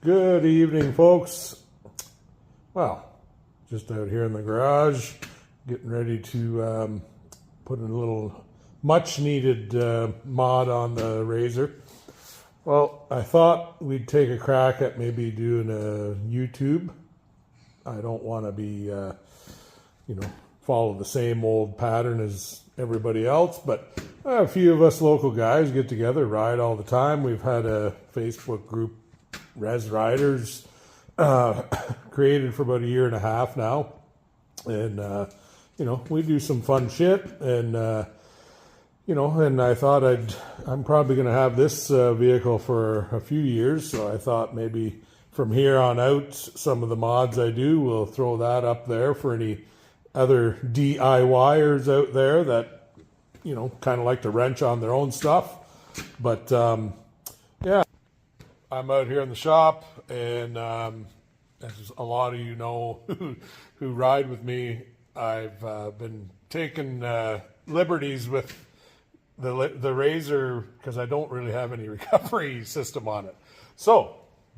Good evening, folks. Well, just out here in the garage, getting ready to put in a little much-needed mod on the Razor. Well, I thought we'd take a crack at maybe doing a YouTube. I don't want to be, follow the same old pattern as everybody else, but a few of us local guys get together, ride all the time. We've had a Facebook group, Res Riders, created for about a year and a half now, and we do some fun shit, and and I thought I'm probably going to have this vehicle for a few years, so I thought maybe from here on out, some of the mods I do, we'll throw that up there for any other DIYers out there that kind of like to wrench on their own stuff. But yeah, I'm out here in the shop, and as a lot of you know who ride with me, I've been taking liberties with the Razor because I don't really have any recovery system on it. So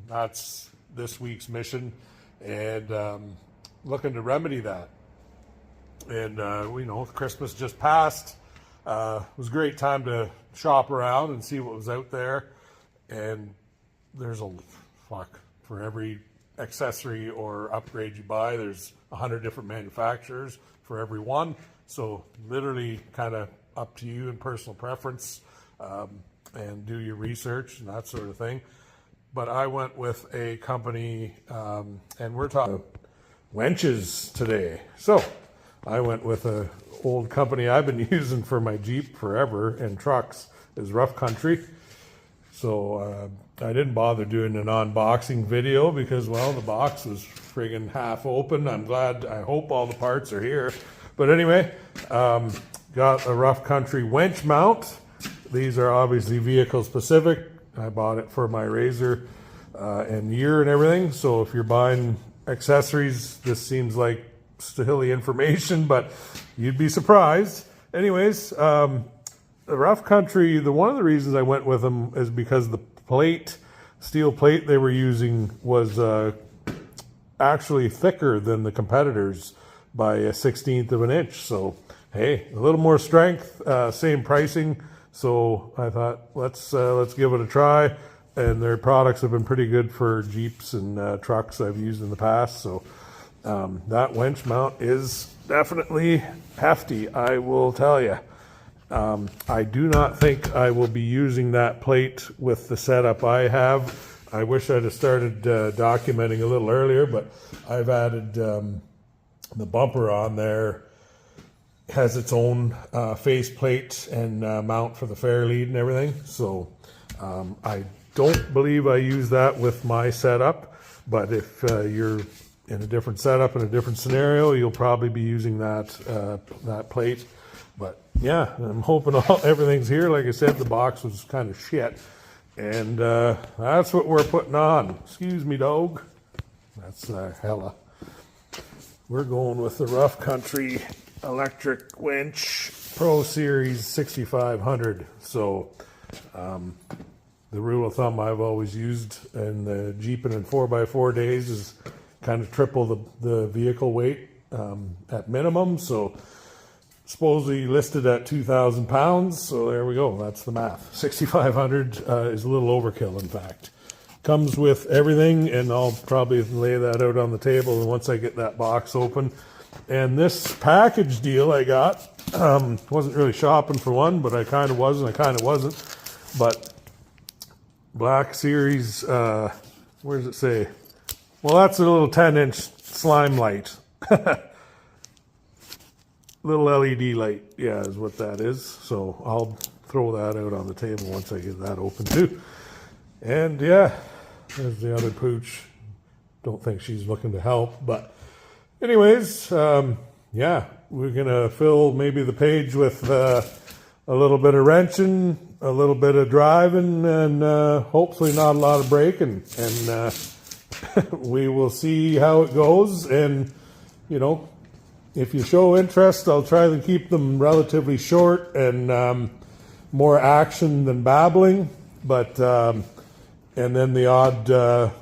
that's this week's mission, and looking to remedy that. And Christmas just passed. It was a great time to shop around and see what was out there. And there's for every accessory or upgrade you buy, there's 100 different manufacturers for every one. So literally kind of up to you and personal preference, and do your research and that sort of thing. But I went with a company, and we're talking winches today. So I went with a old company I've been using for my Jeep forever and trucks, is Rough Country. So I didn't bother doing an unboxing video because, well, the box was friggin' half open. I hope all the parts are here. But anyway, got a Rough Country winch mount. These are obviously vehicle specific. I bought it for my Razor and year and everything. So if you're buying accessories, this seems like silly information, but you'd be surprised. Anyways, the Rough Country, one of the reasons I went with them is because the steel plate they were using was actually thicker than the competitors by a 1/16 of an inch. So hey, a little more strength, same pricing. So I thought let's give it a try. And their products have been pretty good for Jeeps and trucks I've used in the past. So that winch mount is definitely hefty, I will tell you. I do not think I will be using that plate with the setup I have. I wish I'd have started documenting a little earlier, but I've added the bumper on there. Has its own face plate and mount for the fair lead and everything. So I don't believe I use that with my setup, but if you're in a different setup, in a different scenario, you'll probably be using that plate. But yeah, I'm hoping everything's here. Like I said, the box was kind of shit, and that's what we're putting on. Excuse me, dog. That's hella. We're going with the Rough Country electric winch Pro Series 6500. So the rule of thumb I've always used in the Jeeping in 4x4 days is kind of triple the vehicle weight at minimum. So supposedly listed at 2,000 pounds. So there we go. That's the math. 6,500 is a little overkill, in fact. Comes with everything, and I'll probably lay that out on the table once I get that box open. And this package deal I got, wasn't really shopping for one, but I kind of was and I kind of wasn't. But Black Series, where does it say? Well, that's a little 10-inch slime light. Little LED light, yeah, is what that is. So I'll throw that out on the table once I get that open too. And yeah, there's the other pooch. Don't think she's looking to help, but anyways, yeah, we're gonna fill maybe the page with a little bit of wrenching, a little bit of driving, and hopefully not a lot of braking. And we will see how it goes. And if you show interest, I'll try to keep them relatively short and more action than babbling. But And then the odd,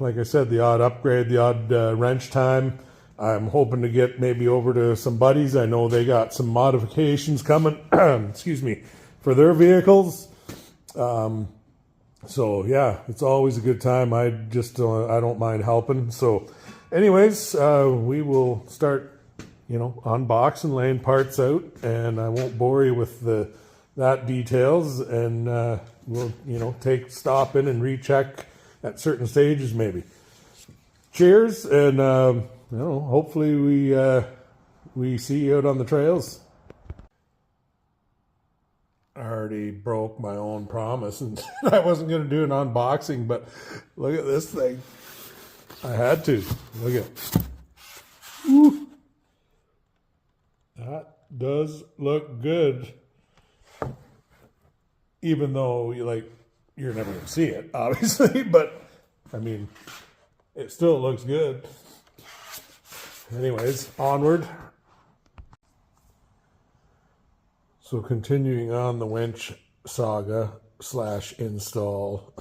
like I said, the odd upgrade, the odd wrench time. I'm hoping to get maybe over to some buddies. I know they got some modifications coming, excuse me, for their vehicles. So yeah, it's always a good time. I don't mind helping. So anyways, we will start, unboxing, laying parts out, and I won't bore you with that details, and we'll, stop in and recheck at certain stages maybe. Cheers, and hopefully we see you out on the trails. I already broke my own promise and I wasn't going to do an unboxing, but look at this thing. I had to. Look at it. Woo. That does look good. Even though you're never going to see it, obviously, but I mean, it still looks good. Anyways, onward. So continuing on the winch saga / install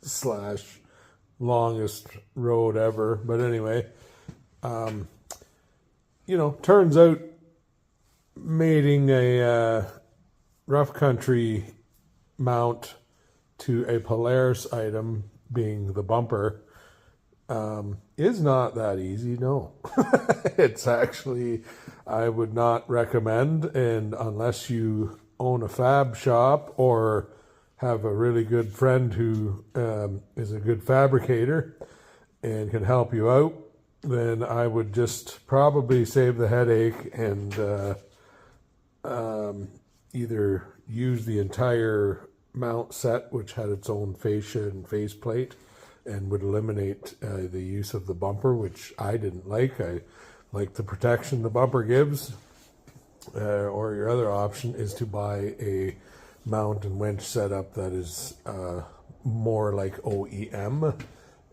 / longest road ever. But anyway, turns out mating a rough country mount to a Polaris item, being the bumper, is not that easy, no. It's actually, I would not recommend, and unless you own a fab shop or have a really good friend who is a good fabricator and can help you out, then I would just probably save the headache and either use the entire mount set, which had its own fascia and faceplate, and would eliminate the use of the bumper, which I didn't like. I like the protection the bumper gives. Or your other option is to buy a mount and winch setup that is more like OEM,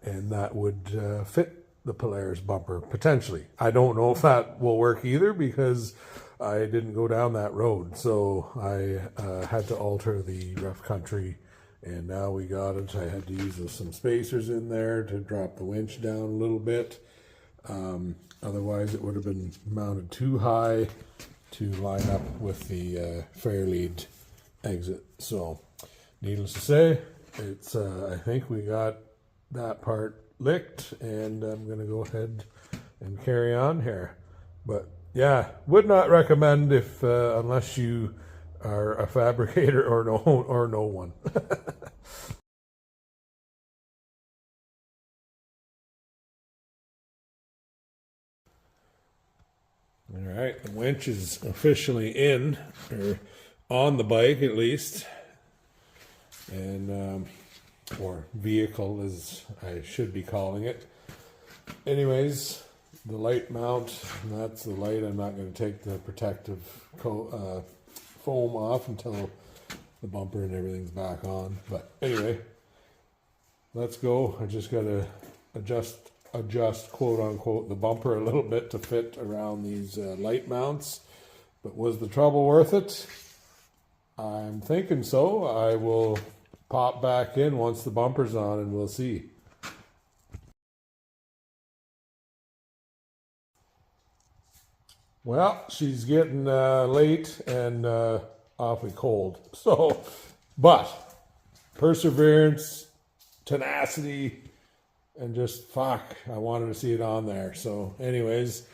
and that would fit the Polaris bumper, potentially. I don't know if that will work either, because I didn't go down that road. So I had to alter the rough country, and now we got it. I had to use some spacers in there to drop the winch down a little bit. Otherwise it would have been mounted too high to line up with the fairlead exit. So needless to say, it's I think we got that part licked, and I'm going to go ahead and carry on here. But yeah, would not recommend if unless you are a fabricator or no one. All right, the winch is officially in, or on the bike at least, and or vehicle as I should be calling it. Anyways, the light mount, that's the light. I'm not going to take the protective foam off until the bumper and everything's back on. But anyway, let's go. I just got to adjust quote unquote the bumper a little bit to fit around these light mounts. But was the trouble worth it? I'm thinking so. I will pop back in once the bumper's on and we'll see. Well, she's getting late and awfully cold. So, but perseverance, tenacity, and just fuck, I wanted to see it on there. So anyways,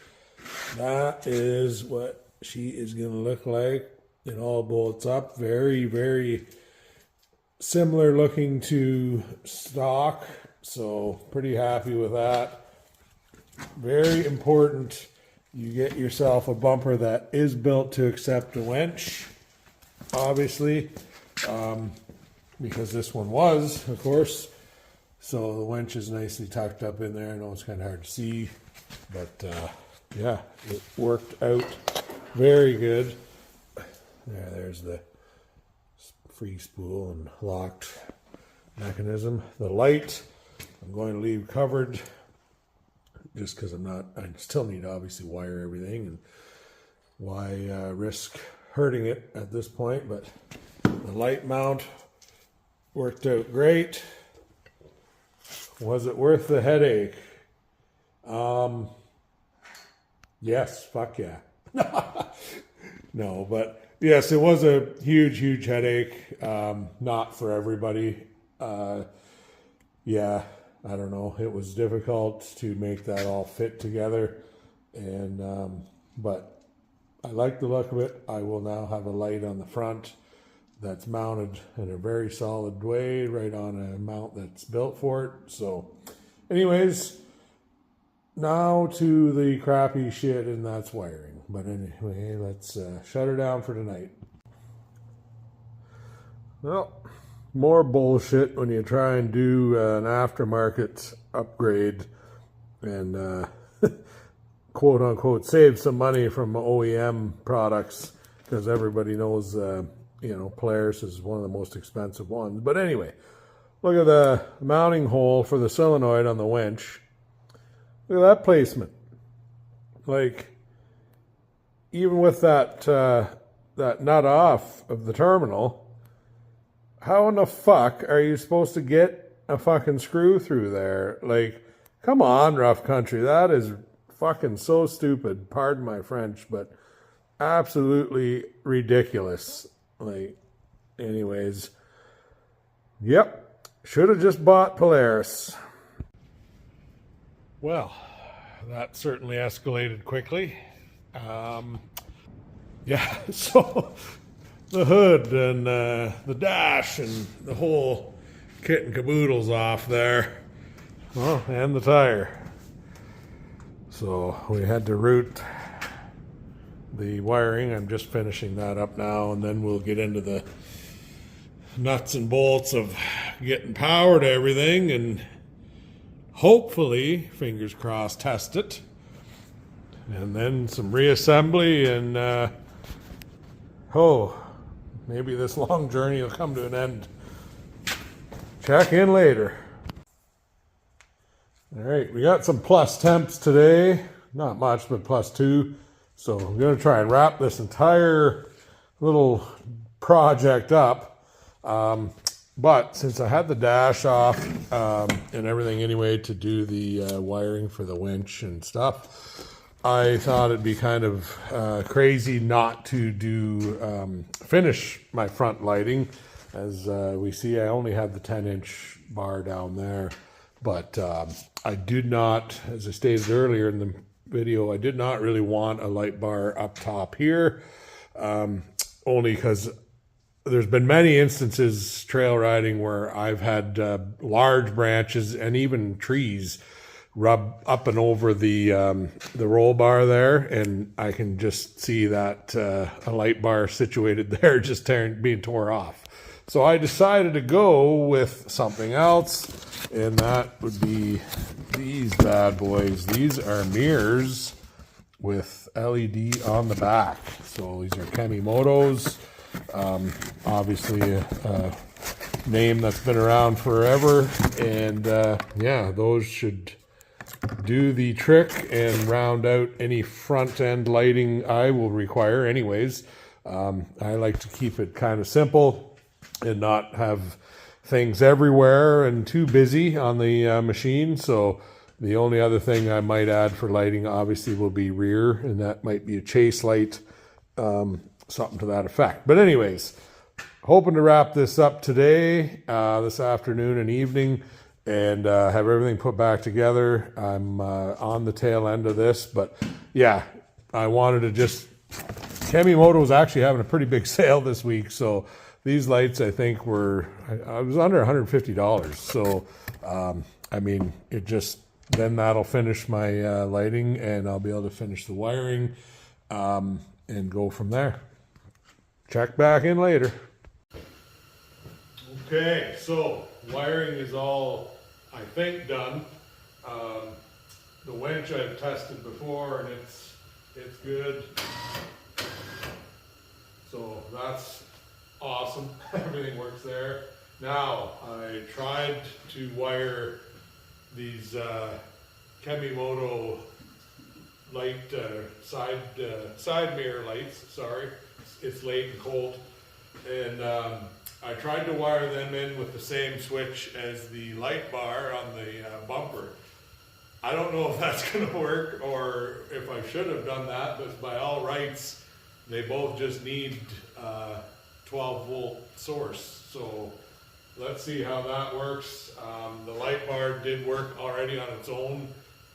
that is what she is going to look like. It all bolts up. Very, very similar looking to stock. So pretty happy with that. Very important you get yourself a bumper that is built to accept a winch, obviously, because this one was, of course. So the winch is nicely tucked up in there. I know it's kind of hard to see, but yeah, it worked out very good. There's the free spool and locked mechanism. The light I'm going to leave covered, just because I still need to obviously wire everything, and why risk hurting it at this point. But the light mount worked out great. Was it worth the headache? Yes, fuck yeah. No, but yes, it was a huge headache. Not for everybody. Yeah, I don't know. It was difficult to make that all fit together, and but I like the look of it. I will now have a light on the front that's mounted in a very solid way, right on a mount that's built for it. So, anyways, now to the crappy shit, and that's wiring. But anyway, let's shut her down for tonight. Well, more bullshit when you try and do an aftermarket upgrade and quote unquote save some money from OEM products, because everybody knows Polaris is one of the most expensive ones. But anyway, look at the mounting hole for the solenoid on the winch. Look at that placement. Like, even with that nut off of the terminal, how in the fuck are you supposed to get a fucking screw through there? Like, come on, rough country. That is fucking so stupid. Pardon my French, but absolutely ridiculous. Like, anyways. Yep. Should have just bought Polaris. Well, that certainly escalated quickly. Yeah, so the hood and the dash and the whole kit and caboodle's off there. Well, and the tire. So we had to route the wiring. I'm just finishing that up now, and then we'll get into the nuts and bolts of getting power to everything and hopefully, fingers crossed, test it. And then some reassembly and maybe this long journey will come to an end. Check in later. All right, we got some plus temps today. Not much, but +2. So I'm going to try and wrap this entire little project up. But since I had the dash off and everything anyway to do the wiring for the winch and stuff, I thought it'd be kind of crazy not to do finish my front lighting. As we see, I only have the 10-inch bar down there. But I did not, as I stated earlier in the video, I did not really want a light bar up top here, only because there's been many instances trail riding where I've had large branches and even trees rub up and over the roll bar there, and I can just see that a light bar situated there just being tore off. So I decided to go with something else, and that would be these bad boys. These are mirrors with LED on the back. So these are Kemimoto's. Obviously a name that's been around forever, and yeah, those should do the trick and round out any front end lighting I will require anyways. I like to keep it kind of simple and not have things everywhere and too busy on the machine. So the only other thing I might add for lighting obviously will be rear, and that might be a chase light, something to that effect. But anyways, hoping to wrap this up today, this afternoon and evening, and have everything put back together. I'm on the tail end of this, but yeah, I wanted to just, Kemimoto was actually having a pretty big sale this week, so these lights I think were, I was under $150. So I mean, it just, then that'll finish my lighting, and I'll be able to finish the wiring and go from there. Check back in later. Okay, so wiring is all, I think, done. The winch I've tested before, and it's good. So that's awesome. Everything works there. Now, I tried to wire these Kemimoto light side mirror lights. Sorry, it's late and cold, and I tried to wire them in with the same switch as the light bar on the bumper. I don't know if that's going to work or if I should have done that, but by all rights, they both just need 12 volt source. So let's see how that works. The light bar did work already on its own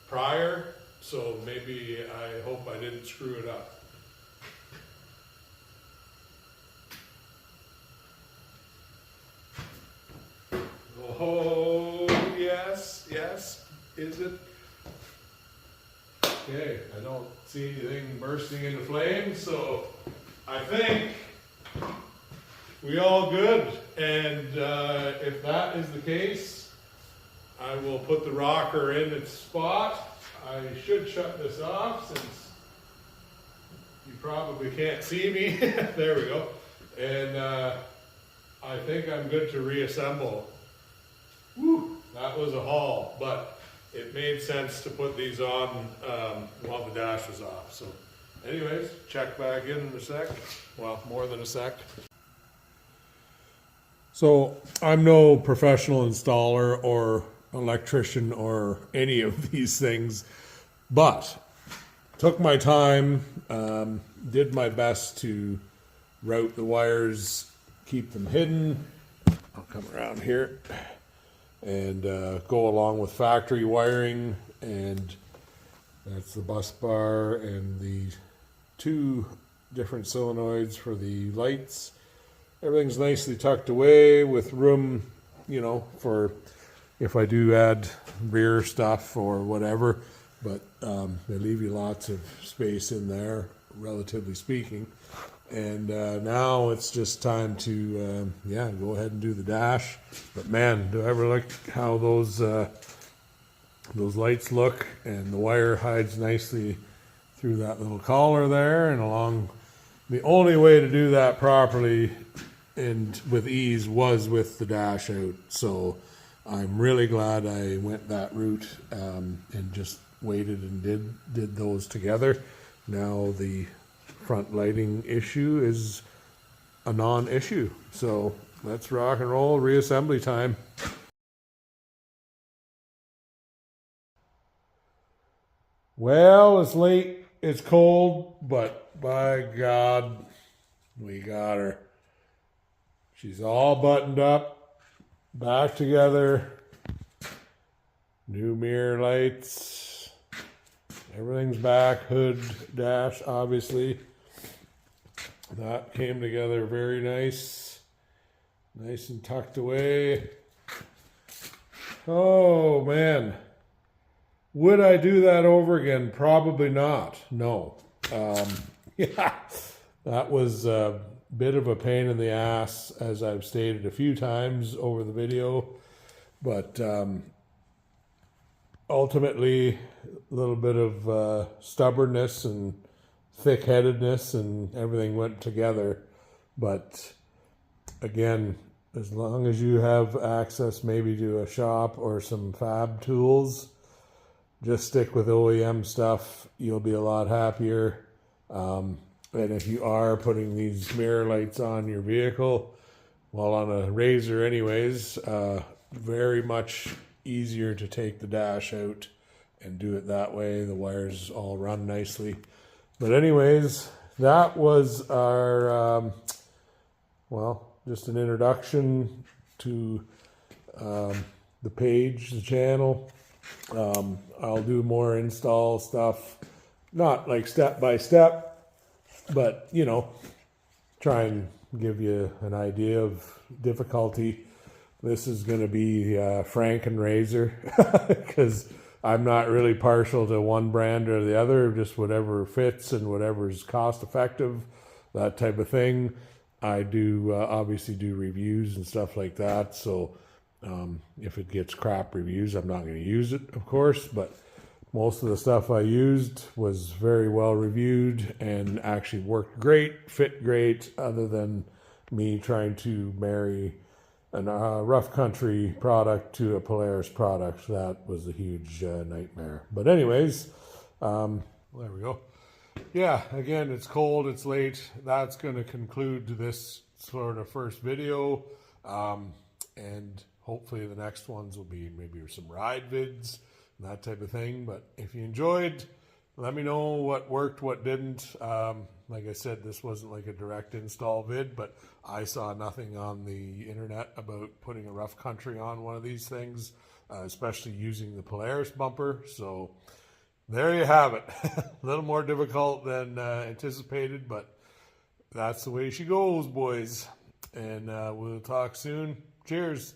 prior, so maybe I hope I didn't screw it up. Oh, yes, yes, is it? Okay, I don't see anything bursting into flames, so I think we all good. And if that is the case, I will put the rocker in its spot. I should shut this off since you probably can't see me. There we go. And I think I'm good to reassemble. Woo, that was a haul, but it made sense to put these on while the dash was off. So anyways, check back in a sec. Well, more than a sec. So I'm no professional installer or electrician or any of these things, but took my time, did my best to route the wires, keep them hidden. I'll come around here and go along with factory wiring, and that's the bus bar and the 2 different solenoids for the lights. Everything's nicely tucked away with room, you know, for if I do add rear stuff or whatever, but they leave you lots of space in there, relatively speaking. And now it's just time to, yeah, go ahead and do the dash. But man, do I ever like how those lights look, and the wire hides nicely through that little collar there and along. The only way to do that properly and with ease was with the dash out. So I'm really glad I went that route and just waited and did those together. Now the front lighting issue is a non-issue. So let's rock and roll. Reassembly time. Well, it's late, it's cold, but by God, we got her. She's all buttoned up, back together, new mirror lights, everything's back, hood, dash, obviously. That came together very nice and tucked away. Oh man, would I do that over again? Probably not. No. Yeah, that was a bit of a pain in the ass, as I've stated a few times over the video, but ultimately a little bit of stubbornness and thick-headedness and everything went together. But again, as long as you have access maybe to a shop or some fab tools, just stick with OEM stuff. You'll be a lot happier. And if you are putting these mirror lights on your vehicle, well, on a Razor anyways, very much easier to take the dash out and do it that way. The wires all run nicely. But anyways, that was our, well, just an introduction to the page, the channel. I'll do more install stuff, not like step by step, but you know, try and give you an idea of difficulty. This is going to be Frank and Razor because I'm not really partial to one brand or the other, just whatever fits and whatever's cost effective, that type of thing. I do obviously do reviews and stuff like that, so if it gets crap reviews, I'm not going to use it, of course, but most of the stuff I used was very well reviewed and actually worked great, fit great, other than me trying to marry a rough country product to a Polaris product. That was a huge nightmare. But anyways, there we go. Yeah, again, it's cold, it's late. That's going to conclude this sort of first video, and hopefully the next ones will be maybe some ride vids and that type of thing. But if you enjoyed, let me know what worked, what didn't. Like I said, this wasn't like a direct install vid, but I saw nothing on the internet about putting a rough country on one of these things, especially using the Polaris bumper. So there you have it. A little more difficult than anticipated, but that's the way she goes, boys. And we'll talk soon. Cheers.